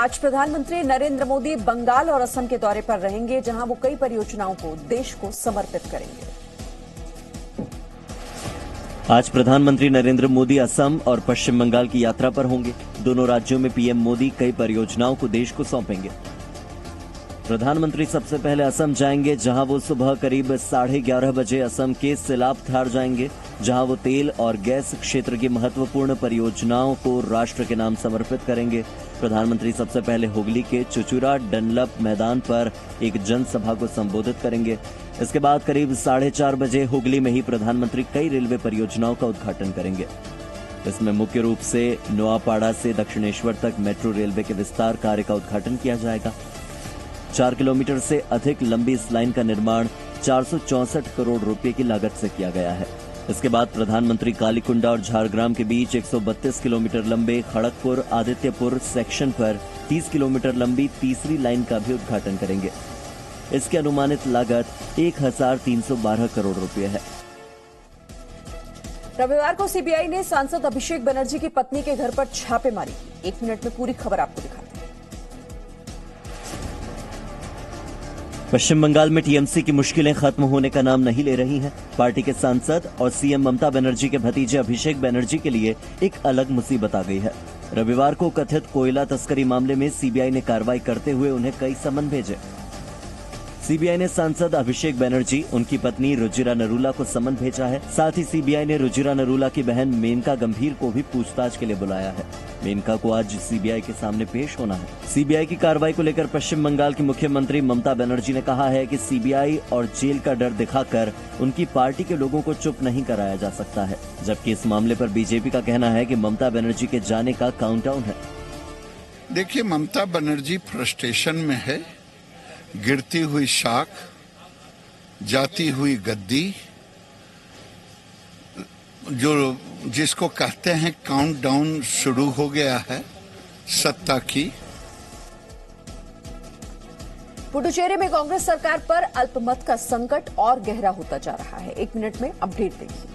आज प्रधानमंत्री नरेंद्र मोदी बंगाल और असम के दौरे पर रहेंगे, जहां वो कई परियोजनाओं को देश को समर्पित करेंगे। आज प्रधानमंत्री नरेंद्र मोदी असम और पश्चिम बंगाल की यात्रा पर होंगे। दोनों राज्यों में पीएम मोदी कई परियोजनाओं को देश को सौंपेंगे। प्रधानमंत्री सबसे पहले असम जाएंगे, जहां वो सुबह करीब 11:30 बजे असम के सिलापथार जाएंगे, जहां वो तेल और गैस क्षेत्र की महत्वपूर्ण परियोजनाओं को राष्ट्र के नाम समर्पित करेंगे। प्रधानमंत्री सबसे पहले हुगली के चुचुरा डनलप मैदान पर एक जनसभा को संबोधित करेंगे। इसके बाद करीब 4:30 बजे हुगली में ही प्रधानमंत्री कई रेलवे परियोजनाओं का उद्घाटन करेंगे। इसमें मुख्य रूप से नोआपाड़ा से दक्षिणेश्वर तक मेट्रो रेलवे के विस्तार कार्य का उद्घाटन किया जाएगा। 4 किलोमीटर से अधिक लंबी इस लाइन का निर्माण 464 करोड़ रुपए की लागत से किया गया है। इसके बाद प्रधानमंत्री कालीकुंडा और झारग्राम के बीच 132 किलोमीटर लंबे खड़गपुर आदित्यपुर सेक्शन पर 30 किलोमीटर लंबी तीसरी लाइन का भी उद्घाटन करेंगे। इसकी अनुमानित लागत 1312 करोड़ रुपए है। रविवार को सीबीआई ने सांसद अभिषेक बनर्जी की पत्नी के घर पर छापेमारी की। 1 मिनट में पूरी खबर आपको दिखाते हैं। पश्चिम बंगाल में टीएमसी की मुश्किलें खत्म होने का नाम नहीं ले रही हैं। पार्टी के सांसद और सीएम ममता बनर्जी के भतीजे अभिषेक बनर्जी के लिए एक अलग मुसीबत आ गई है। रविवार को कथित कोयला तस्करी मामले में सीबीआई ने कार्रवाई करते हुए उन्हें कई समन भेजे। सीबीआई ने सांसद अभिषेक बनर्जी, उनकी पत्नी रुजिरा नरूला को समन भेजा है। साथ ही सीबीआई ने रुजिरा नरूला की बहन मेनका गंभीर को भी पूछताछ के लिए बुलाया है। मेनका को आज सीबीआई के सामने पेश होना है। सीबीआई की कार्रवाई को लेकर पश्चिम बंगाल की मुख्यमंत्री ममता बनर्जी ने कहा है कि सीबीआई और जेल का डर दिखाकर उनकी पार्टी के लोगों को चुप नहीं कराया जा सकता है। जबकि इस मामले पर बीजेपी का कहना है कि ममता बनर्जी के जाने का काउंटडाउन है। देखिए, ममता बनर्जी फ्रस्ट्रेशन में है। गिरती हुई शाख, जाती हुई गद्दी, जिसको कहते हैं काउंटडाउन शुरू हो गया है सत्ता की। पुडुचेरी में कांग्रेस सरकार पर अल्पमत का संकट और गहरा होता जा रहा है। 1 मिनट में अपडेट देखिए।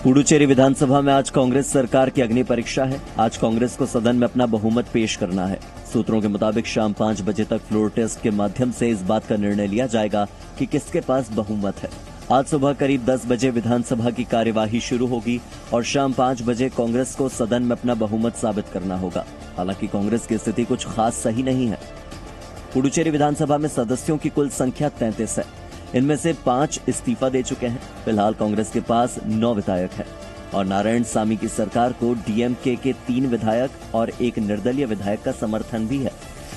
पुडुचेरी विधानसभा में आज कांग्रेस सरकार की अग्नि परीक्षा है। आज कांग्रेस को सदन में अपना बहुमत पेश करना है। सूत्रों के मुताबिक शाम 5 बजे तक फ्लोर टेस्ट के माध्यम से इस बात का निर्णय लिया जाएगा कि किसके पास बहुमत है। आज सुबह करीब 10 बजे विधानसभा की कार्यवाही शुरू होगी और शाम 5 बजे कांग्रेस को सदन में अपना बहुमत साबित करना होगा। हालांकि कांग्रेस की स्थिति कुछ खास सही नहीं है। पुडुचेरी विधानसभा में सदस्यों की कुल संख्या 33 है। इनमें से 5 इस्तीफा दे चुके हैं। फिलहाल कांग्रेस के पास 9 विधायक हैं और नारायण सामी की सरकार को डीएमके के 3 विधायक और एक निर्दलीय विधायक का समर्थन भी है।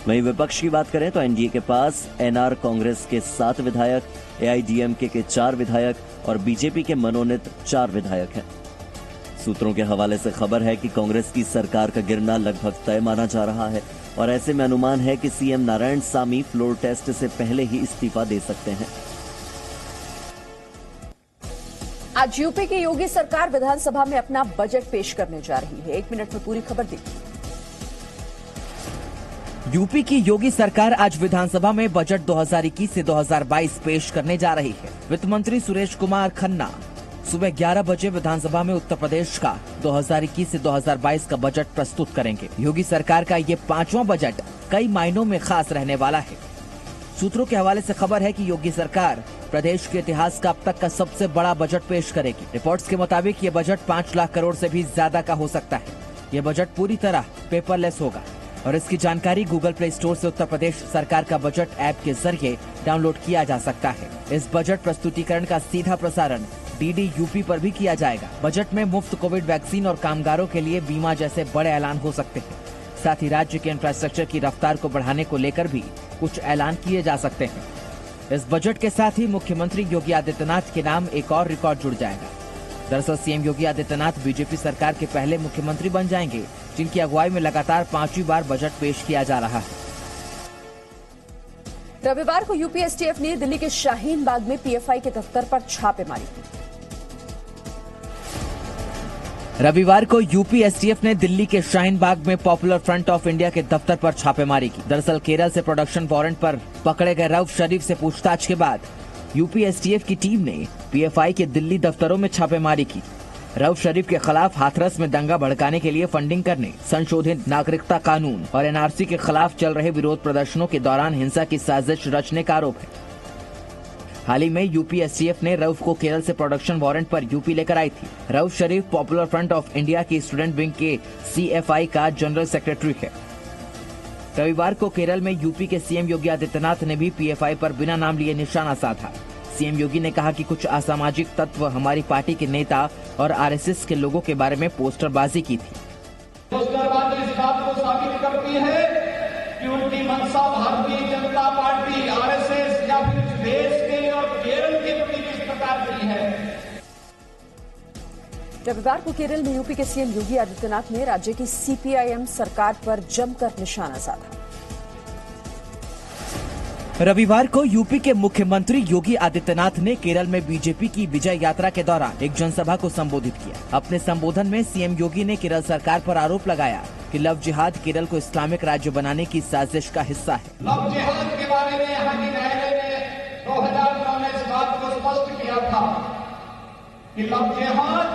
वहीं विपक्ष की बात करें तो एनडीए के पास एनआर कांग्रेस के 7 विधायक, एआईडीएमके के 4 विधायक और बीजेपी के मनोनीत 4 विधायक हैं। सूत्रों के हवाले से खबर है कि कांग्रेस की सरकार का गिरना लगभग तय माना जा रहा है और ऐसे में अनुमान है कि सीएम नारायण सामी फ्लोर टेस्ट से पहले ही इस्तीफा दे सकते हैं। आज यूपी की योगी सरकार विधानसभा में अपना बजट पेश करने जा रही है। 1 मिनट में पूरी खबर देखिए। यूपी की योगी सरकार आज विधानसभा में बजट 2021 से 2022 पेश करने जा रही है। वित्त मंत्री सुरेश कुमार खन्ना सुबह 11 बजे विधानसभा में उत्तर प्रदेश का 2021 से 2022 का बजट प्रस्तुत करेंगे। योगी सरकार का ये 5वां बजट कई मायनों में खास रहने वाला है। सूत्रों के हवाले से खबर है कि योगी सरकार प्रदेश के इतिहास का अब तक का सबसे बड़ा बजट पेश करेगी। रिपोर्ट्स के मुताबिक ये बजट 5 लाख करोड़ से भी ज्यादा का हो सकता है। ये बजट पूरी तरह पेपरलेस होगा और इसकी जानकारी गूगल प्ले स्टोर से उत्तर प्रदेश सरकार का बजट ऐप के जरिए डाउनलोड किया जा सकता है। इस बजट प्रस्तुतिकरण का सीधा प्रसारण डीडी यूपी पर भी किया जाएगा। बजट में मुफ्त कोविड वैक्सीन और कामगारों के लिए बीमा जैसे बड़े ऐलान हो सकते हैं। साथ ही राज्य के इंफ्रास्ट्रक्चर की रफ्तार को बढ़ाने को लेकर भी कुछ ऐलान किए जा सकते हैं। इस बजट के साथ ही मुख्यमंत्री योगी आदित्यनाथ के नाम एक और रिकॉर्ड जुड़ जाएगा। दरअसल सीएम योगी आदित्यनाथ बीजेपी सरकार के पहले मुख्यमंत्री बन जाएंगे, जिनकी अगुवाई में लगातार 5वीं बार बजट पेश किया जा रहा है। रविवार को यूपी एसटीएफ ने दिल्ली के शाहीन बाग में पीएफआई के दफ्तर पर छापेमारी की। रविवार को यूपी एसटीएफ ने दिल्ली के शाहीन बाग में पॉपुलर फ्रंट ऑफ इंडिया के दफ्तर पर छापेमारी की। दरअसल केरल से प्रोडक्शन वारंट पर पकड़े गए रऊफ शरीफ से पूछताछ के बाद यूपी एसटीएफ की टीम ने पीएफआई के दिल्ली दफ्तरों में छापेमारी की। रऊफ शरीफ के खिलाफ हाथरस में दंगा भड़काने के लिए फंडिंग करने, संशोधित नागरिकता कानून और एनआरसी के खिलाफ चल रहे विरोध प्रदर्शनों के दौरान हिंसा की साजिश रचने का आरोप है। हाल ही में यूपी एसटीएफ ने रऊफ को केरल से प्रोडक्शन वारंट पर यूपी लेकर आई थी। रऊफ शरीफ पॉपुलर फ्रंट ऑफ इंडिया की स्टूडेंट विंग के CFI का जनरल सेक्रेटरी है। रविवार को केरल में यूपी के सीएम योगी आदित्यनाथ ने भी PFI पर बिना नाम लिए निशाना साधा। सीएम योगी ने कहा कि कुछ असामाजिक तत्व हमारी पार्टी के नेता और RSS के लोगों के बारे में पोस्टरबाजी की थी। पोस्टरबाजी इस बात को साबित करती है कि उनकी मंशा भारतीय जनता पार्टी, RSS या फिर इस देश के और केरल के प्रति किस प्रकार की है। रविवार को केरल में यूपी के सीएम योगी आदित्यनाथ ने राज्य की CPIM सरकार पर जमकर निशाना साधा। रविवार को यूपी के मुख्यमंत्री योगी आदित्यनाथ ने केरल में बीजेपी की विजय यात्रा के दौरान एक जनसभा को संबोधित किया। अपने संबोधन में सीएम योगी ने केरल सरकार पर आरोप लगाया कि लव जिहाद केरल को इस्लामिक राज्य बनाने की साजिश का हिस्सा है। लव जिहाद के बारे में यहाँ की न्यायालय ने 2009 में इस बात को स्पष्ट किया था कि लव जिहाद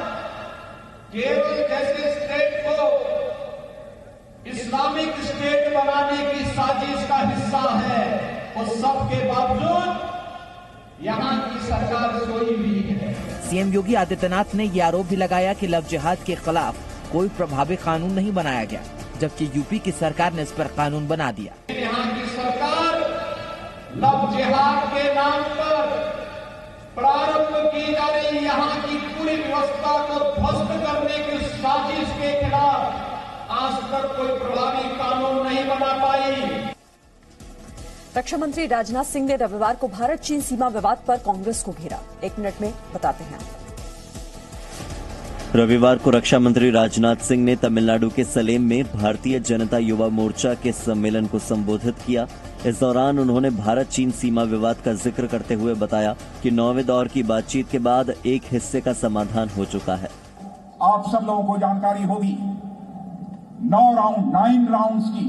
केरल जैसे स्टेट को इस्लामिक स्टेट बनाने की साजिश का हिस्सा है। उस सब के बावजूद यहाँ की सरकार सोई हुई है। सीएम योगी आदित्यनाथ ने ये आरोप भी लगाया कि लव जिहाद के खिलाफ कोई प्रभावी कानून नहीं बनाया गया, जबकि यूपी की सरकार ने इस पर कानून बना दिया। यहाँ की सरकार लव जिहाद के नाम पर प्रारंभ की जा रही यहाँ की पूरी व्यवस्था को ध्वस्त करने की साजिश के खिलाफ आज तक कोई प्रभावी कानून नहीं बना पाई। रक्षा मंत्री राजनाथ सिंह ने रविवार को भारत चीन सीमा विवाद पर कांग्रेस को घेरा। 1 मिनट में बताते हैं। रविवार को रक्षा मंत्री राजनाथ सिंह ने तमिलनाडु के सलेम में भारतीय जनता युवा मोर्चा के सम्मेलन को संबोधित किया। इस दौरान उन्होंने भारत चीन सीमा विवाद का जिक्र करते हुए बताया कि 9वें दौर की बातचीत के बाद एक हिस्से का समाधान हो चुका है। आप सब लोगों को जानकारी होगी 9 राउंड्स की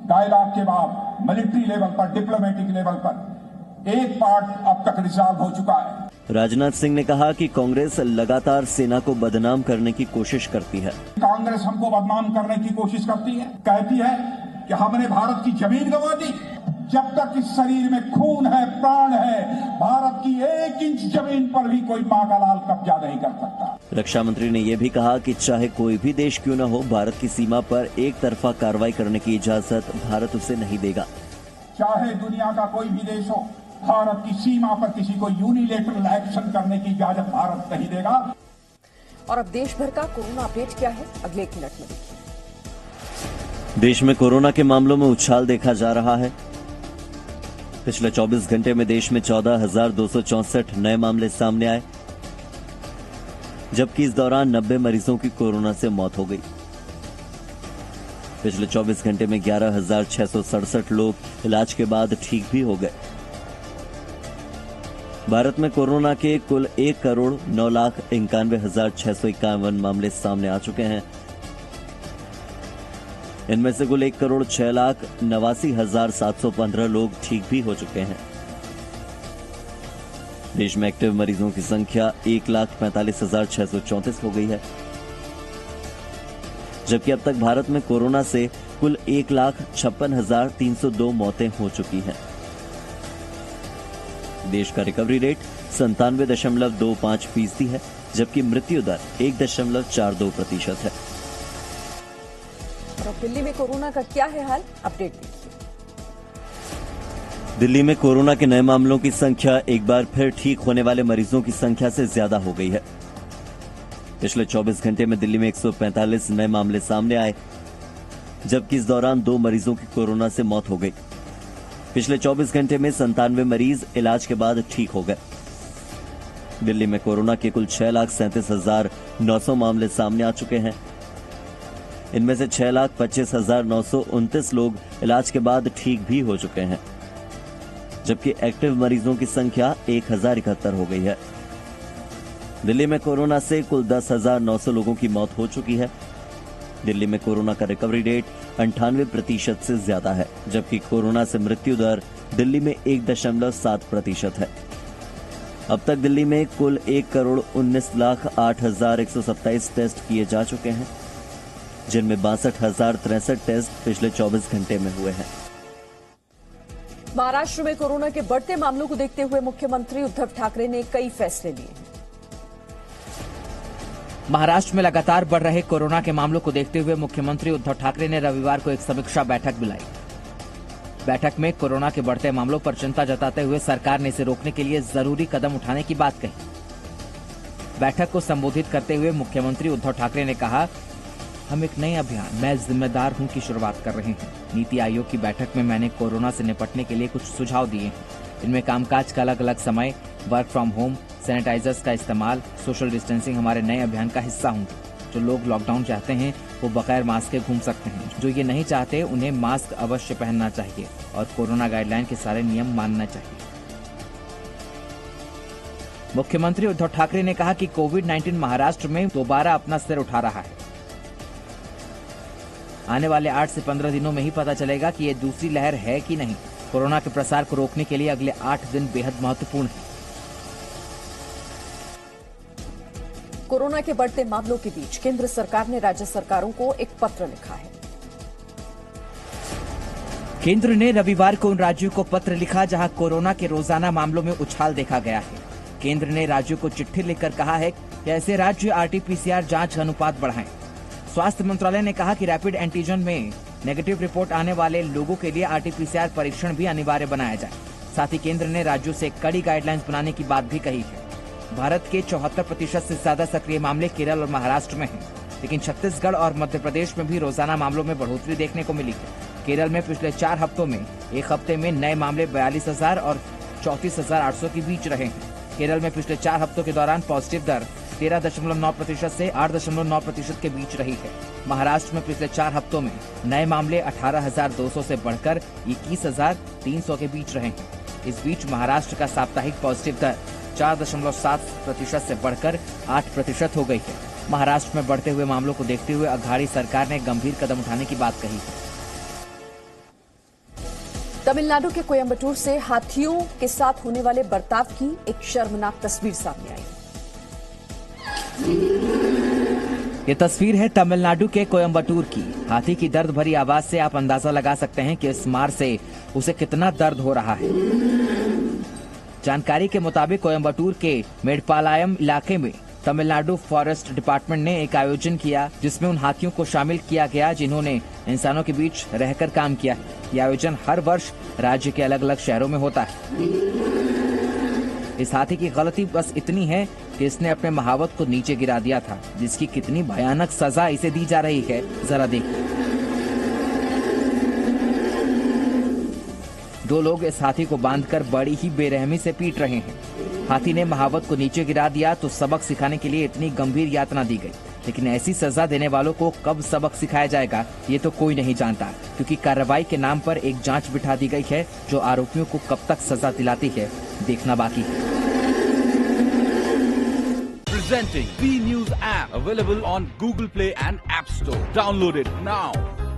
डायलॉग के बाद मिलिट्री लेवल पर, डिप्लोमेटिक लेवल पर एक पार्ट अब तक रिजॉल्व हो चुका है। राजनाथ सिंह ने कहा कि कांग्रेस लगातार सेना को बदनाम करने की कोशिश करती है। कांग्रेस हमको बदनाम करने की कोशिश करती है, कहती है कि हमने भारत की जमीन गंवा दी। जब तक इस शरीर में खून है, प्राण है, भारत की 1 इंच जमीन पर भी कोई मां का लाल कब्जा नहीं कर सकता। रक्षा मंत्री ने यह भी कहा कि चाहे कोई भी देश क्यों न हो, भारत की सीमा पर एक तरफा कार्रवाई करने की इजाजत भारत उसे नहीं देगा। चाहे दुनिया का कोई भी देश हो, भारत की सीमा पर किसी को यूनिलेटरल एक्शन करने की इजाजत भारत नहीं देगा। और अब देश भर का कोरोना अपडेट क्या है, अगले 1 मिनट में देखिए। देश में कोरोना के मामलों में उछाल देखा जा रहा है। पिछले 24 घंटे में देश में 14,264 नए मामले सामने आए, जबकि इस दौरान 90 मरीजों की कोरोना से मौत हो गई। पिछले 24 घंटे में 11,667 लोग इलाज के बाद ठीक भी हो गए। भारत में कोरोना के कुल 1,09,91,651 मामले सामने आ चुके हैं। इनमें से कुल 1,06,89,715 लोग ठीक भी हो चुके हैं। देश में एक्टिव मरीजों की संख्या 1,45,634 हो गई है, जबकि अब तक भारत में कोरोना से कुल 1,56,302 मौतें हो चुकी हैं। देश का रिकवरी रेट 97.25% है, जबकि मृत्यु दर 1.42% है। और दिल्ली में कोरोना का क्या है हाल, अपडेट देखिए। दिल्ली में कोरोना के नए मामलों की संख्या एक बार फिर ठीक होने वाले मरीजों की संख्या से ज्यादा हो गई है। पिछले 24 घंटे में दिल्ली में 145 नए मामले सामने आए, जबकि इस दौरान 2 मरीजों की कोरोना से मौत हो गई। पिछले 24 घंटे में 97 मरीज इलाज के बाद ठीक हो गए। दिल्ली में कोरोना के कुल 6,37,900 मामले सामने आ चुके हैं। इनमें से 6,25,929 लोग इलाज के बाद ठीक भी हो चुके हैं, जबकि एक्टिव मरीजों की संख्या 1,071 हो गई है। दिल्ली में कोरोना से कुल 10,900 लोगों की मौत हो चुकी है। दिल्ली में कोरोना का रिकवरी रेट 98% से ज्यादा है, जबकि कोरोना से मृत्यु दर दिल्ली में 1.7% है। अब तक दिल्ली में कुल 1,19,08,127 टेस्ट किए जा चुके हैं, जिनमें 62,063 टेस्ट पिछले 24 घंटे में हुए हैं। महाराष्ट्र में कोरोना के बढ़ते मामलों को देखते हुए मुख्यमंत्री उद्धव ठाकरे ने कई फैसले लिए। महाराष्ट्र में लगातार बढ़ रहे कोरोना के मामलों को देखते हुए मुख्यमंत्री उद्धव ठाकरे ने रविवार को एक समीक्षा बैठक बुलाई। बैठक में कोरोना के बढ़ते मामलों पर चिंता जताते हुए सरकार ने इसे रोकने के लिए जरूरी कदम उठाने की बात कही। बैठक को संबोधित करते हुए मुख्यमंत्री उद्धव ठाकरे ने कहा, हम एक नए अभियान मैं जिम्मेदार हूं की शुरुआत कर रहे हैं। नीति आयोग की बैठक में मैंने कोरोना से निपटने के लिए कुछ सुझाव दिए हैं। इनमें कामकाज का अलग अलग समय, वर्क फ्रॉम होम, सैनिटाइजर्स का इस्तेमाल, सोशल डिस्टेंसिंग हमारे नए अभियान का हिस्सा होंगे। जो लोग लॉकडाउन चाहते हैं वो बगैर मास्क के घूम सकते हैं। जो ये नहीं चाहते उन्हें मास्क अवश्य पहनना चाहिए और कोरोना गाइडलाइन के सारे नियम मानना चाहिए। मुख्यमंत्री उद्धव ठाकरे ने कहा कि कोविड-19 महाराष्ट्र में दोबारा अपना सिर उठा रहा है। आने वाले 8 से 15 दिनों में ही पता चलेगा कि ये दूसरी लहर है कि नहीं। कोरोना के प्रसार को रोकने के लिए अगले 8 दिन बेहद महत्वपूर्ण है। कोरोना के बढ़ते मामलों के बीच केंद्र सरकार ने राज्य सरकारों को एक पत्र लिखा है। केंद्र ने रविवार को उन राज्यों को पत्र लिखा जहां कोरोना के रोजाना मामलों में उछाल देखा गया है। केंद्र ने राज्यों को चिट्ठी लिखकर कहा है कि ऐसे राज्य आरटी-पीसीआर जांच अनुपात बढ़ाएं। स्वास्थ्य मंत्रालय ने कहा कि रैपिड एंटीजन में नेगेटिव रिपोर्ट आने वाले लोगों के लिए आरटी-पीसीआर परीक्षण भी अनिवार्य बनाया जाए। साथ ही केंद्र ने राज्यों से कड़ी गाइडलाइंस बनाने की बात भी कही है। भारत के 74% से ज्यादा सक्रिय मामले केरल और महाराष्ट्र में हैं, लेकिन छत्तीसगढ़ और मध्य प्रदेश में भी रोजाना मामलों में बढ़ोतरी देखने को मिली है। केरल में पिछले 4 हफ्तों में एक हफ्ते में नए मामले 42,000 और 34,800 के बीच रहे हैं। केरल में पिछले 4 हफ्तों के दौरान पॉजिटिव दर 13.9% से 8.9% के बीच रही है। महाराष्ट्र में पिछले 4 हफ्तों में नए मामले 18,200 से बढ़कर 21,300 के बीच रहे हैं। इस बीच महाराष्ट्र का साप्ताहिक पॉजिटिव दर 4.7% से बढ़कर 8% हो गई है। महाराष्ट्र में बढ़ते हुए मामलों को देखते हुए अघाड़ी सरकार ने गंभीर कदम उठाने की बात कही है। तमिलनाडु के कोयम्बटूर से हाथियों के साथ होने वाले बर्ताव की एक शर्मनाक तस्वीर सामने आई। ये तस्वीर है तमिलनाडु के कोयम्बटूर की। हाथी की दर्द भरी आवाज से आप अंदाजा लगा सकते हैं कि इस मार से उसे कितना दर्द हो रहा है। जानकारी के मुताबिक कोयम्बटूर के मेडपालायम इलाके में तमिलनाडु फॉरेस्ट डिपार्टमेंट ने एक आयोजन किया जिसमें उन हाथियों को शामिल किया गया जिन्होंने इंसानों के बीच रहकर काम किया है। यह आयोजन हर वर्ष राज्य के अलग अलग शहरों में होता है। इस हाथी की गलती बस इतनी है कि इसने अपने महावत को नीचे गिरा दिया था, जिसकी कितनी भयानक सजा इसे दी जा रही है जरा देखिए। 2 लोग इस हाथी को बांधकर बड़ी ही बेरहमी से पीट रहे हैं। हाथी ने महावत को नीचे गिरा दिया तो सबक सिखाने के लिए इतनी गंभीर यातना दी गई, लेकिन ऐसी सजा देने वालों को कब सबक सिखाया जाएगा ये तो कोई नहीं जानता, क्योंकि कार्रवाई के नाम पर एक जांच बिठा दी गई है जो आरोपियों को कब तक सजा दिलाती है देखना बाकी है। Presenting B News app available on Google Play and App Store. Download it now.